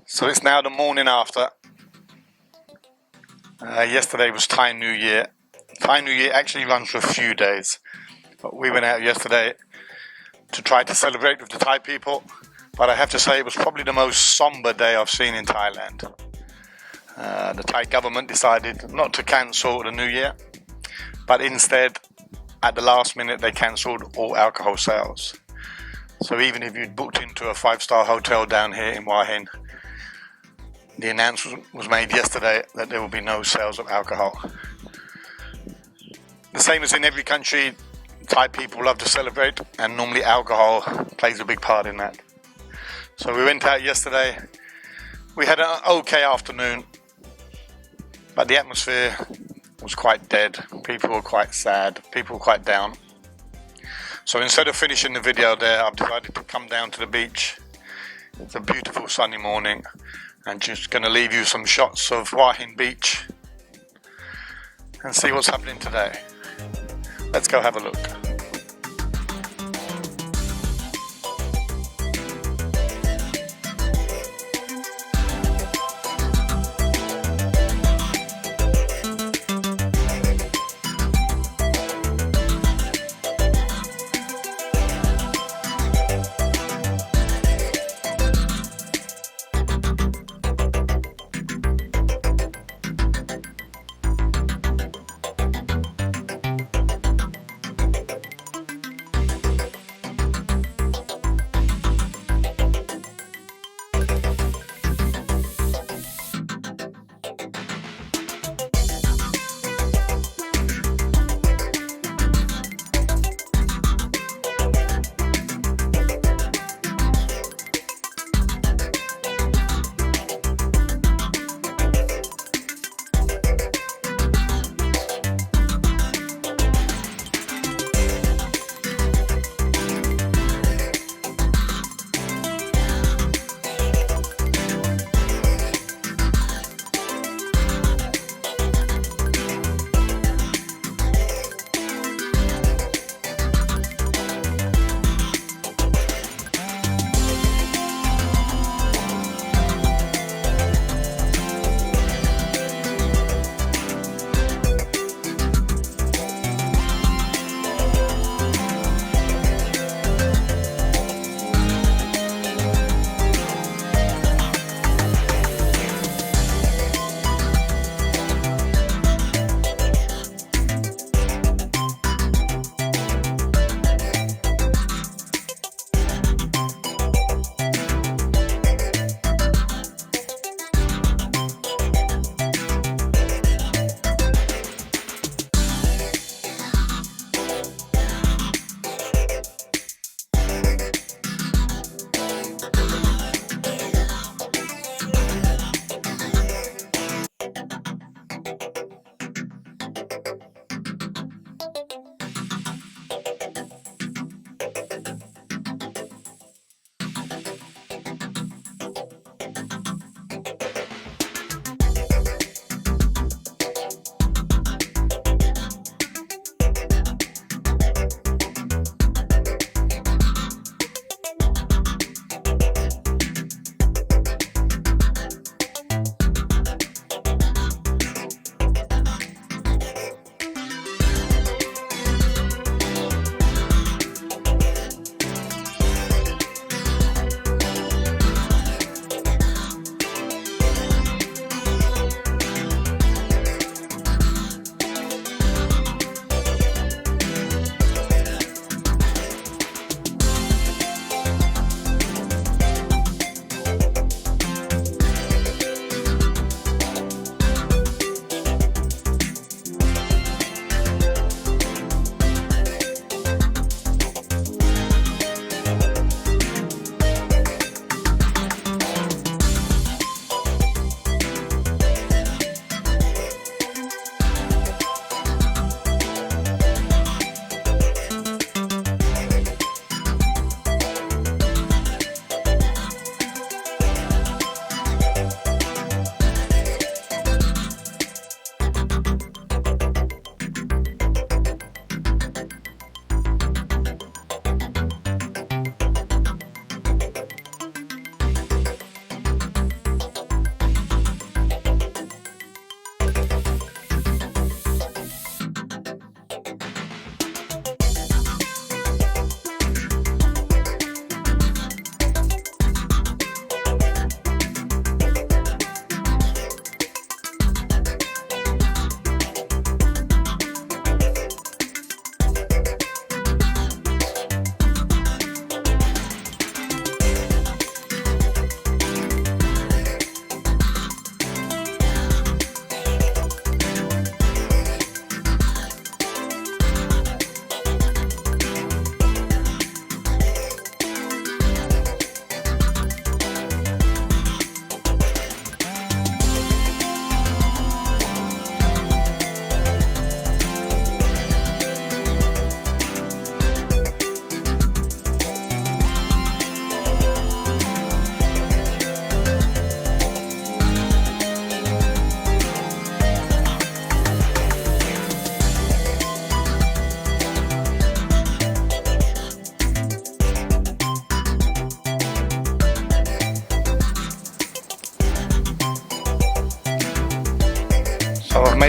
So it's now the morning after. Yesterday was Thai New Year. Thai New Year actually runs for a few days. But we went out yesterday to try to celebrate with the Thai people. But I have to say it was probably the most somber day I've seen in Thailand. The Thai government decided not to cancel the New Year, but instead, at the last minute, they cancelled all alcohol sales. So even if you'd booked into a 5-star hotel down here in Hua Hin, the announcement was made yesterday that there will be no sales of alcohol. The same as in every country, Thai people love to celebrate, and normally alcohol plays a big part in that. So we went out yesterday. We had an okay afternoon, but the atmosphere was quite dead. People were quite sad. People were quite down. So instead of finishing the video there, I've decided to come down to the beach. It's a beautiful sunny morning. I'm just going to leave you some shots of Hua Hin Beach and see what's happening today. Let's go have a look.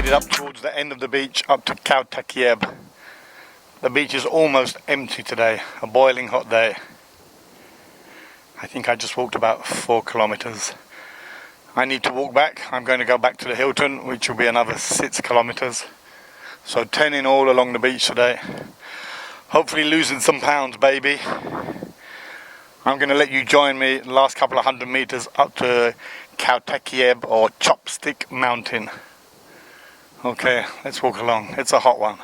it up towards the end of the beach, up to Koh Takiab. The beach is almost empty today, a boiling hot day. I think I just walked about 4 kilometers. I need to walk back. I'm going to go back to the Hilton, which will be another 6 kilometers. So 10 in all along the beach today. Hopefully losing some pounds, baby. I'm going to let you join me the last couple of 100 meters up to Koh Takiab or Chopstick Mountain. Okay, let's walk along. It's a hot one.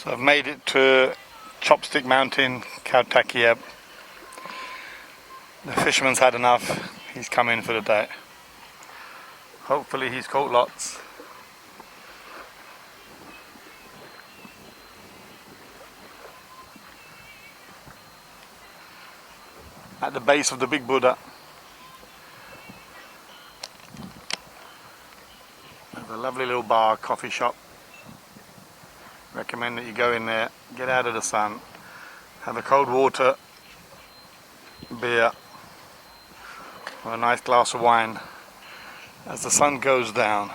So I've made it to Chopstick Mountain, Koh Takiab. The fisherman's had enough. He's come in for the day. Hopefully he's caught lots. At the base of the big Buddha. There's a lovely little bar, coffee shop. Recommend that you go in there, get out of the sun, have a cold water, beer, or a nice glass of wine as the sun goes down.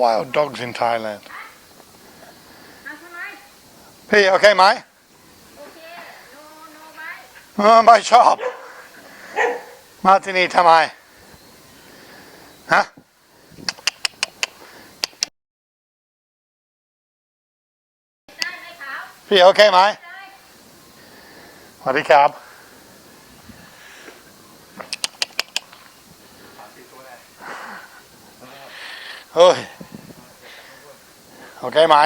Wild dogs in Thailand. พี่โอเคไหมไม่ชอบมาที่นี่ทำไมฮะพี่โอเคไหมสวัสดีครับเฮ้ยโอเคไหม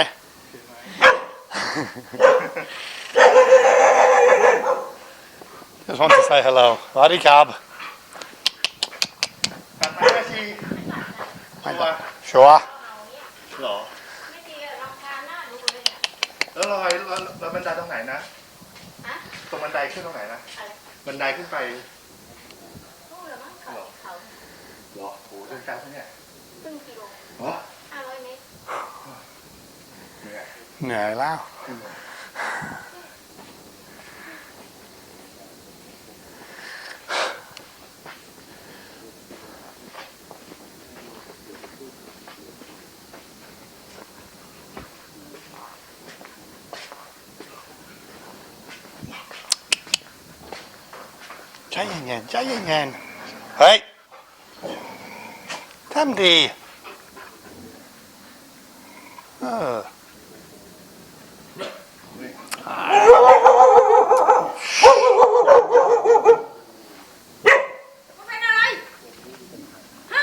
Just want to say hello. สวัสดีครับตัดไปแม่ชี ชัวร์ หรอแล้วเราบันไดตรงไหนนะตรงบันไดขึ้นตรงไหนนะบันไดขึ้นไปหรอโหเดินไกลปะเนี่ยหรอ500 เมตรเหนื่อยแล้วใจเย็นๆใจเย็นๆเฮ้ยทำดีเป็นอะไรฮะ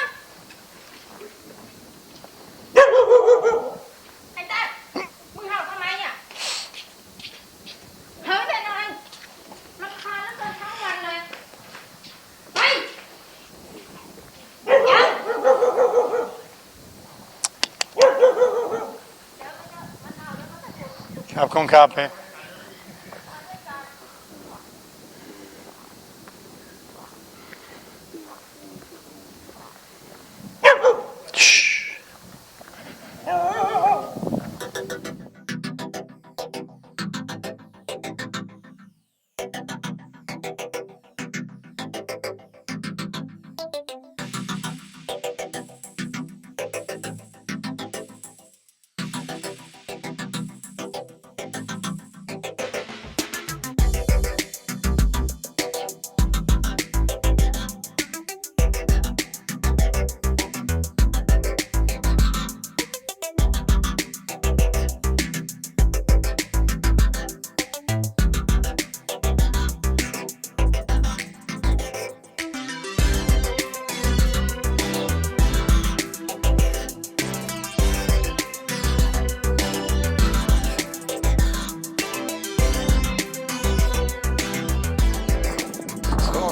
ไอ้แต่มึงเห่าทำไมเนี่ยเฮ้ยเป็นอะไรรำคาญแล้วเกินทั้งวันเลยไปครับคุณครับพี่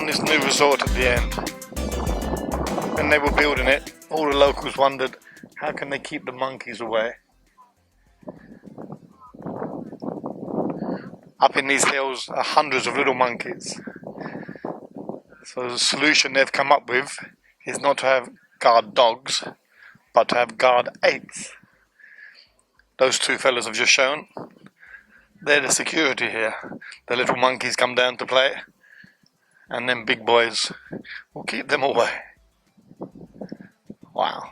This new resort at the end. When they were building it, all the locals wondered, how can they keep the monkeys away? Up in these hills are hundreds of little monkeys. So the solution they've come up with is not to have guard dogs, but to have guard apes. Those two fellas have just shown. They're the security here. The little monkeys come down to play. And then big boys will keep them away. Wow.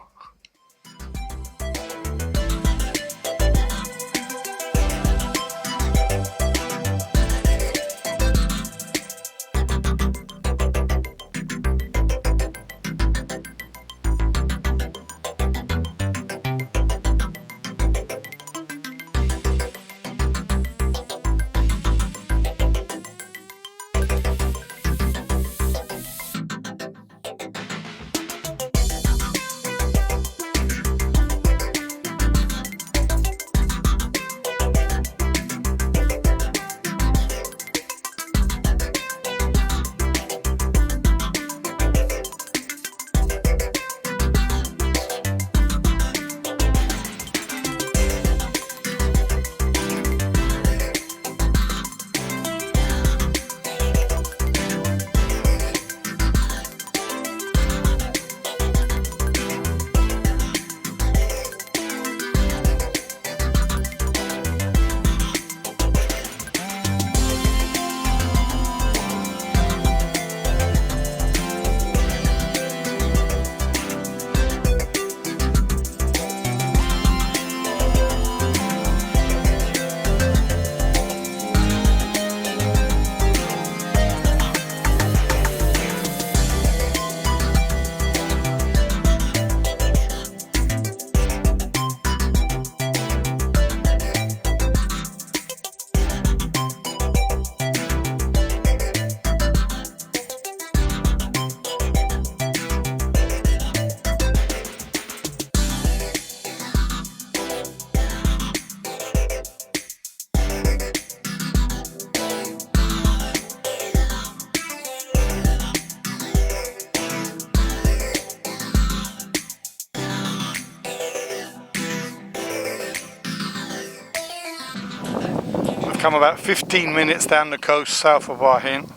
come about 15 minutes down the coast south of Hua Hin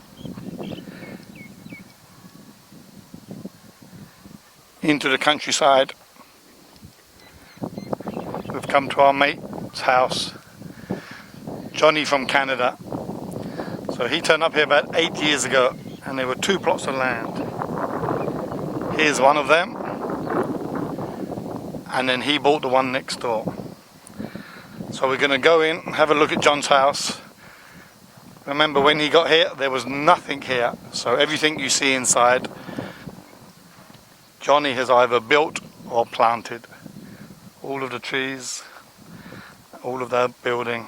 into the countryside. We've come to our mate's house, Johnny from Canada. So he turned up here about 8 years ago, and there were 2 plots of land. Here's one of them, and then he bought the one next door. So we're going to go in and have a look at John's house. Remember, when he got here, there was nothing here. So everything you see inside, Johnny has either built or planted. All of the trees, all of the building.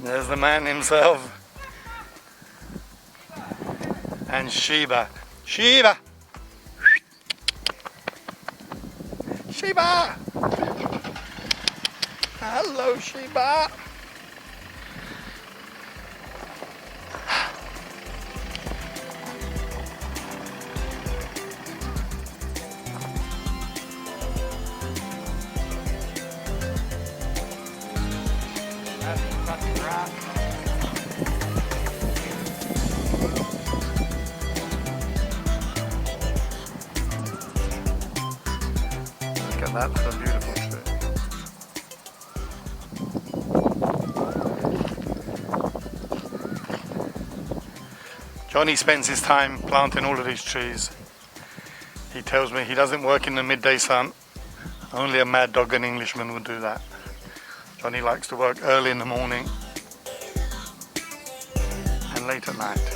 There's the man himself. And Sheba. Sheba! Sheba! Hello, Sheba! Look at that, that's a beautiful tree. Johnny spends his time planting all of these trees. He tells me he doesn't work in the midday sun. Only a mad dog and Englishman would do that. Johnny likes to work early in the morning and late at night.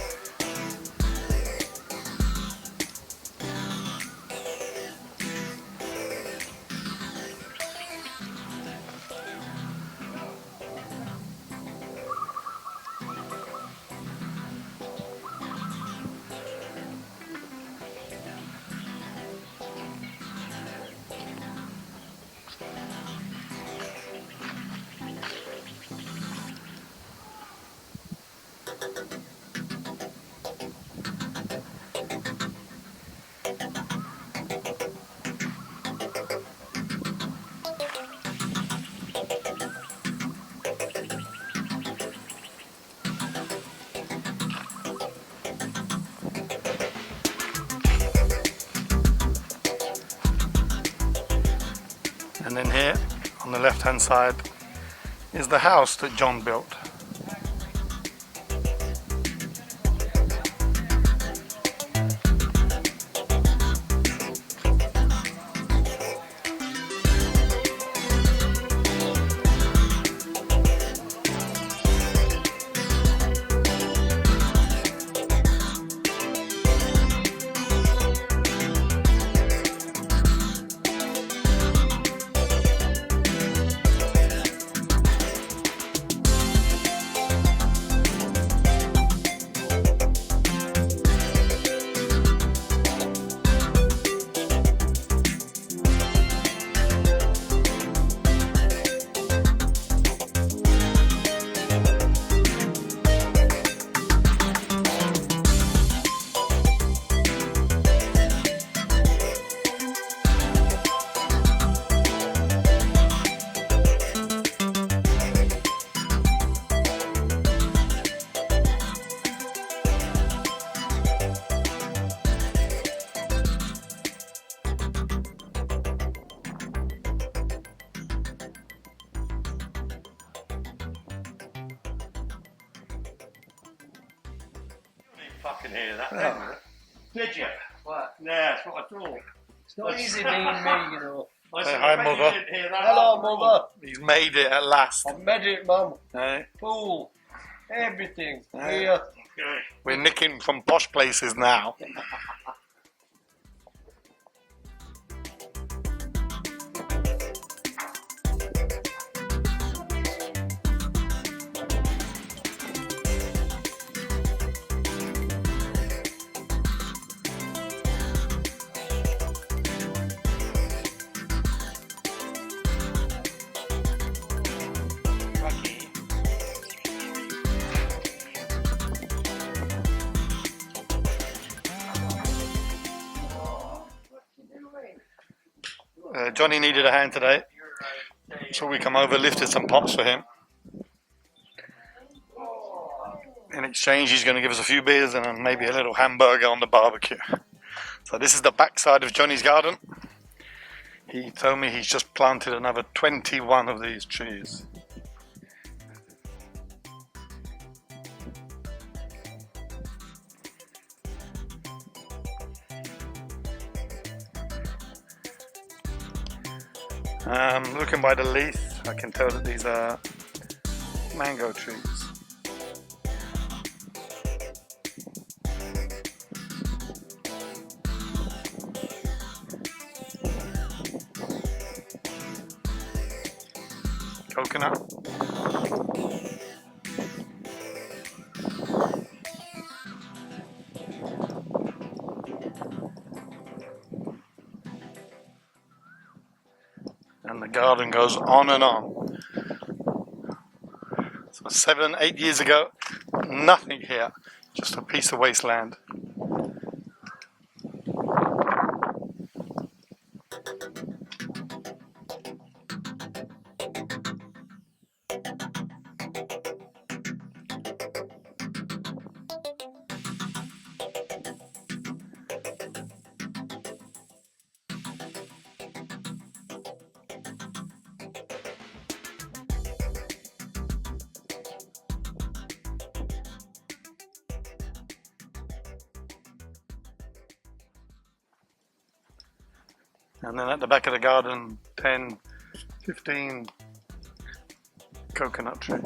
And then here, on the left-hand side, is the house that John built. fucking hear that, Oh. did you? What? Yeah, that's what I thought. It's not easy being me, you know. I Say said, hi, I bet you Mother. didn't hear that Hello, after all. mother. He's made it at last. I've made it, mum. Eh? Pool. Everything. Yeah. Here. Okay. We're nicking from posh places now. Johnny needed a hand today, so we come over, lifted some pots for him. In exchange, he's going to give us a few beers and then maybe a little hamburger on the barbecue. So this is the backside of Johnny's garden. He told me he's just planted another 21 of these trees. Looking by the leaf, I can tell that these are mango trees. Coconut. And the garden goes on and on. So 7, 8 years ago, nothing here, just a piece of wasteland. And then at the back of the garden, 10, 15 coconut trees.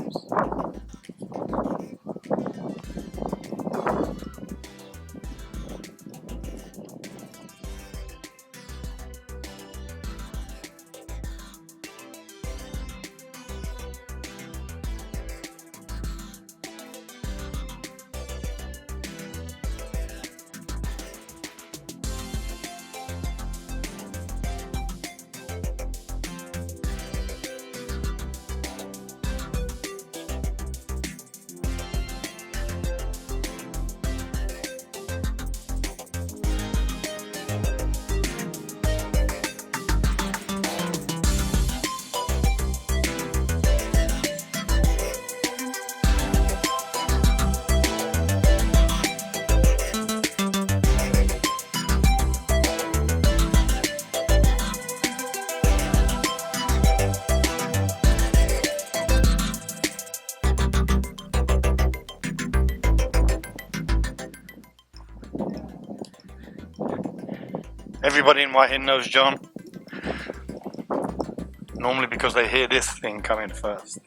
Everybody in Hua Hin knows John. Normally because they hear this thing coming first.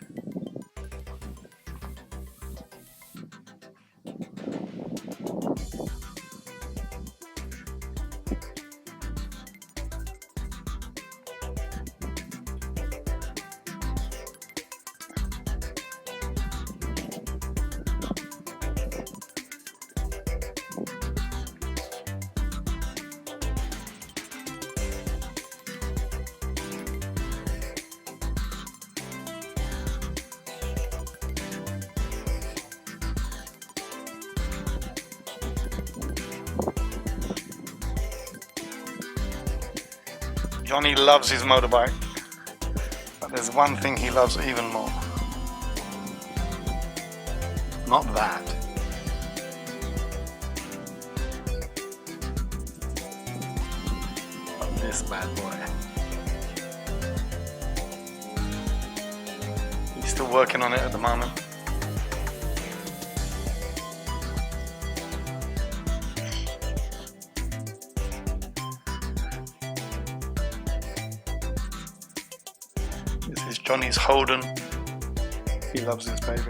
Johnny loves his motorbike, but there's one thing he loves even more. Not that. But this bad boy. He's still working on it at the moment. This is Johnny's Holden. He loves this baby.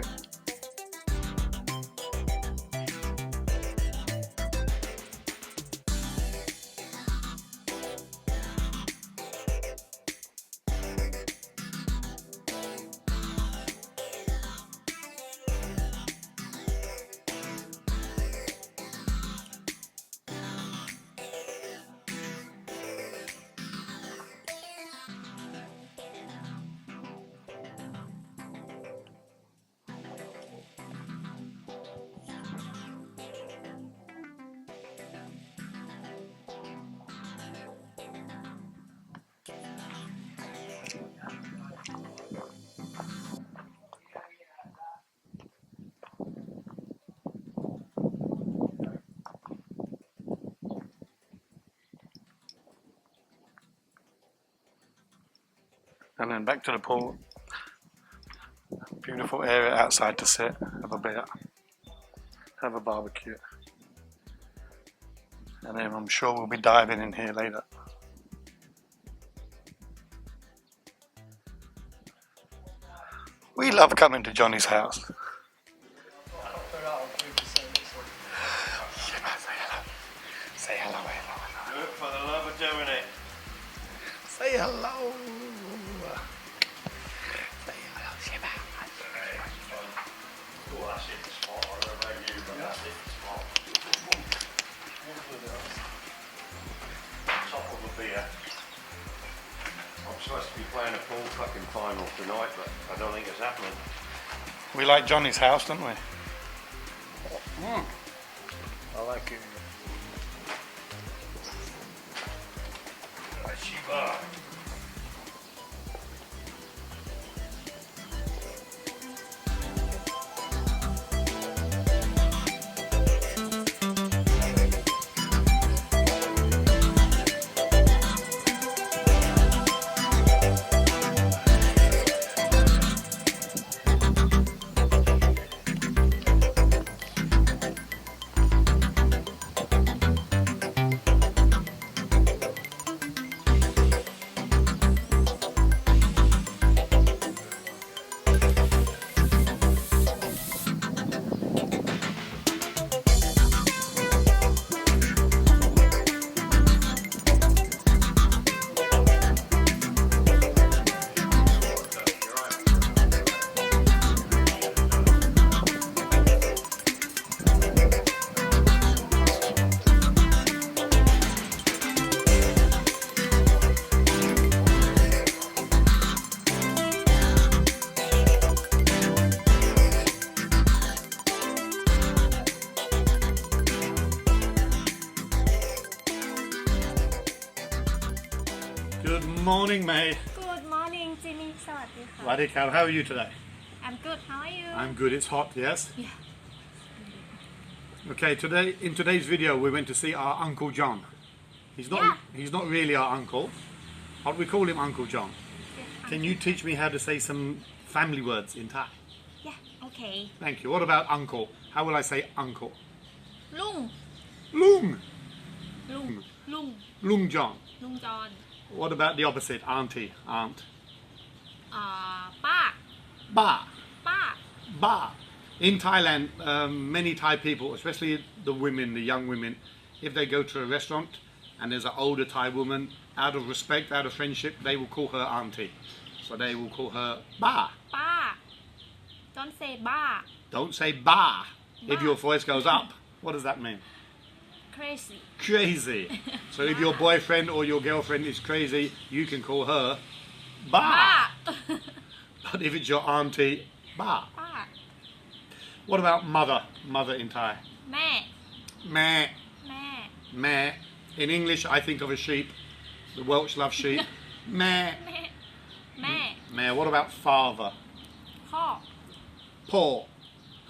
And then back to the pool. Beautiful area outside to sit, have a beer, have a barbecue. And then I'm sure we'll be diving in here later. We love coming to Johnny's house. Say hello, hello. Do it for the love of doing it. Say hello. Oh, that's it, the spot. I don't know about you, but that's it, the spot. Top of the beer. I'm supposed to be playing a pool fucking final tonight, but I don't think it's happening. We like Johnny's house, don't we? I like it. Shiba. Good morning, May. Good morning, Jimmy. สวัสดีค่ะ Radikal, how are you today? I'm good. How are you? I'm good, it's hot, yes? Yeah. Okay, in today's video we went to see our Uncle John. He's not really our uncle, but we call him Uncle John. Can you teach me how to say some family words in Thai? Yeah. Okay. Thank you. What about uncle? How will I say uncle? ลุง Lung. ลุง ลุง Lung John. ลุงจอน What about the opposite? Auntie, aunt. ป้า Ba. ป้า Ba. In Thailand, many Thai people, especially the women, the young women, if they go to a restaurant and there's an older Thai woman, out of respect, out of friendship, they will call her auntie. So they will call her ba. ป้า Don't say บ้า Don't say ba. If Ba. your voice goes up, what does that mean? Crazy. Crazy. So if your boyfriend or your girlfriend is crazy, you can call her ba. ป้า But if it's your auntie, ba. ป้า What about mother? Mother in Thai. แม่ Meh. แม่ Meh. In English, I think of a sheep. The Welsh love sheep. Meh. แม่ แม่ Meh. What about father? พ่อ Poor.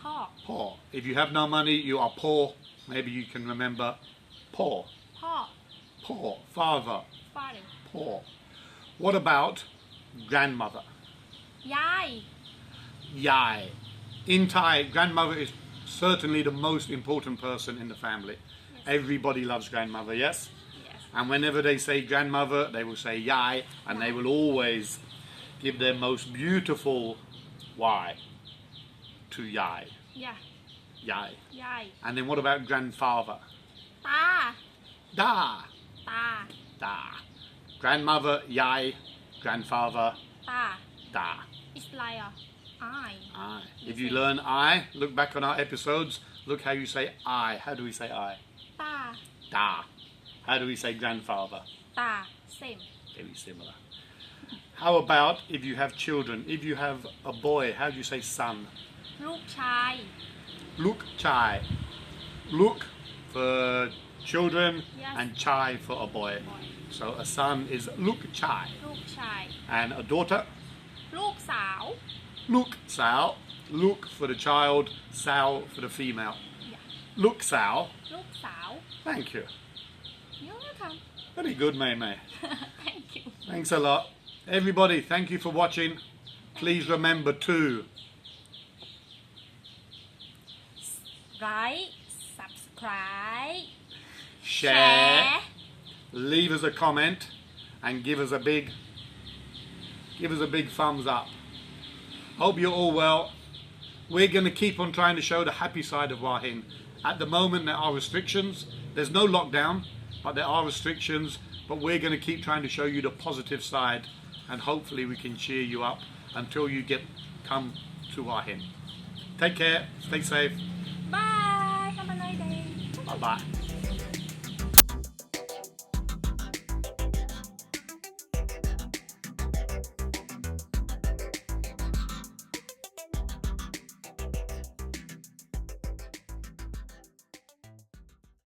พ่อ Poor. If you have no money, you are poor. Maybe you can remember poor. พ่อ Poor. Father. father Poor. What about grandmother? ยาย Yai. In Thai, grandmother is certainly the most important person in the family. Everybody loves grandmother, yes? Yes. And whenever they say grandmother, they will say yai, and they will always give their most beautiful Y to Yai. Yeah. Yai. Yai. And then what about grandfather? ตา Da. ตา Da. Grandmother, Yai. Grandfather, ตา Da. It's like I. I. If you learn I, look back on our episodes, look how you say I. How do we say I? ตา Da. How do we say grandfather? ตา same. Very similar. How about if you have children? If you have a boy, how do you say son? ลูกชาย Look chai. Look for children Yes. and chai for a boy. Boy. So a son is look chai. ลูกชาย And a daughter, ลูกสาว look sao. Look for the child, sao for the female. Yeah. Look sao. ลูกสาว Thank you. You're welcome. Very good, Maymay. Thank you. Thanks a lot. Everybody, thank you for watching. Please remember to Like, subscribe, share, leave us a comment, and give us a big thumbs up. Hope you're all well. We're going to keep on trying to show the happy side of Hua Hin. At the moment there are restrictions. There's no lockdown, but there are restrictions. But we're going to keep trying to show you the positive side, and hopefully we can cheer you up until you come to Hua Hin. Take care, stay safe, Bye. Have a nice day. bye bye.